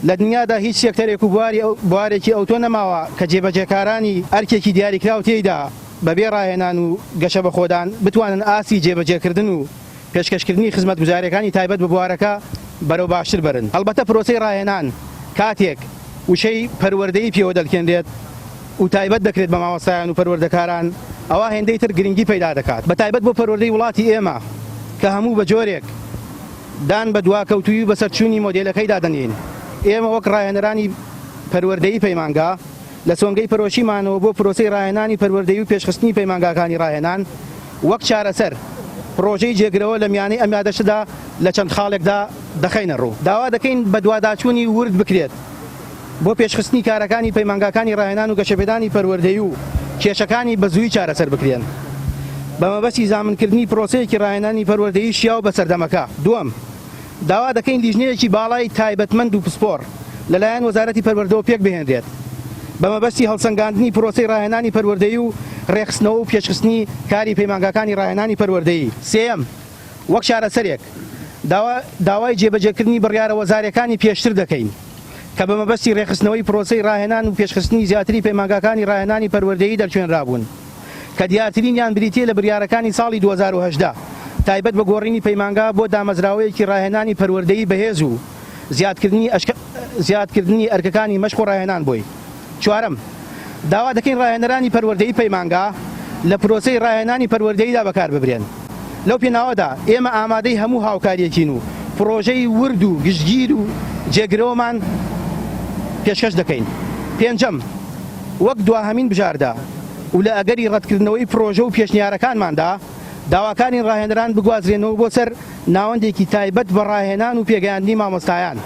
لە دنیادا هیچ سێکتەرێک و بوارێکی ئەوتۆ نەماوە کە جێبەجێکارانی ئەرکێکی دیاریکراو تێیدا بەبێ ڕاهێنان و گەشە بە خۆدان بتوانن ئاسی جێبەجێکردن و پێشکەشکردنی خزمەتگوزاریەکانی تایبەت بە بوارەکە بەرەو باشتر برن. هەڵبەتە پرۆسەی ڕاهێنان کاتێک وشەی پەروەردەیی پێوە دەکێنرێت و تایبەت دەکرێت بە مامۆستایان و پەروەردەکاران، ئەوە هێندەی تر گرنگی پەیدا دەکات. بە تایبەت بۆ پەروەردەی وڵاتی ئێمە کە هەموو بە جۆرێک دان بە دواکەوتوی و بەسەرچوونی مۆدێلەکەیدا دەنێن. ئێمە وەک ڕاهێنەرانی پەروەردەیی پەیمانگا لە سۆنگەی پەرۆشیمانەوە بۆ پرۆسەی ڕاهێنانی پەروەردەیی و پێشخستنی پەیمانگاکانی ڕاهێنان وەک چارەسەر پرۆژەی جێگرەوە لە میانەی ئەم یادەشتدا لە چەند خاڵێکدا دەخەینە ڕوو. داوا دەکەین بە دواداچوونی ورد بکرێت بۆ پێشخستنی کارەکانی پەیمانگاکانی ڕاهێنان و گەشەپێدانی پەروەردەیی و کێشەکانی بەزووی چارەسەر بکرێن بە مەبەستی زامنکردنی پرۆسەیەکی ڕاهێنانی پەروەردەیی شیاو بە سەردەمەکە. دووەم، داوا دەکەین لیژنەیەکی باڵای تایبەتمەند و پسپۆر لەلایەن وەزارەتی پەروەردەوە پێک بهێنرێت بە مەبەستی هەڵسەنگاندنی پرۆسەی ڕاهێنانی پەروەردەیی و ڕێخستنەوە و پێشخستنی کاری پەیمانگاکانی ڕاهێنانی پەروەردەیی. سێەم، وەک چارەسەرێک داوای جێبەجێکردنی بڕیارە وەزارەکانی پێشتر دەکەین کە بە مەبەستی ڕێخستنەوەی پرۆسەی ڕاهێنان و پێشخستنی زیاتری پەیمانگاکانی ڕاهێنانی پەروەردەیی دەرچوێنرابوون کە دیارترینیان بریتیە لە بریارەکانی ساڵی 2018 تایبەت بە گۆڕینی پەیمانگا بۆ دامەزراوەیەکی ڕاهێنانی پەروەردەیی بەهێز و زیادکردنی ئەرکەکانی مەشق و ڕاهێنان بووی. چوارەم، داوا دەکەین ڕاهێنەرانی پەروەردەیی پەیمانگا لە پرۆسەی ڕاهێنانی پەروەردەییدا بەکار ببرێن. لەو پێناوەدا ئێمە ئامادەی هەموو هاوکاریەکین و پرۆژەی ورد و گشتگیر و جێگرەوەمان پێشکەش دەکەین. پێنجەم، وەک دواهەمین بژاردا و لە ئەگەری ڕەتکردنەوەی پرۆژە و پێشنیارەکانماندا داواکانی ڕاهێنەران بگوازرێنەوە بۆ سەر ناوەندێکی تایبەت بە ڕاهێنان و پێگەیاندنی مامۆستایان.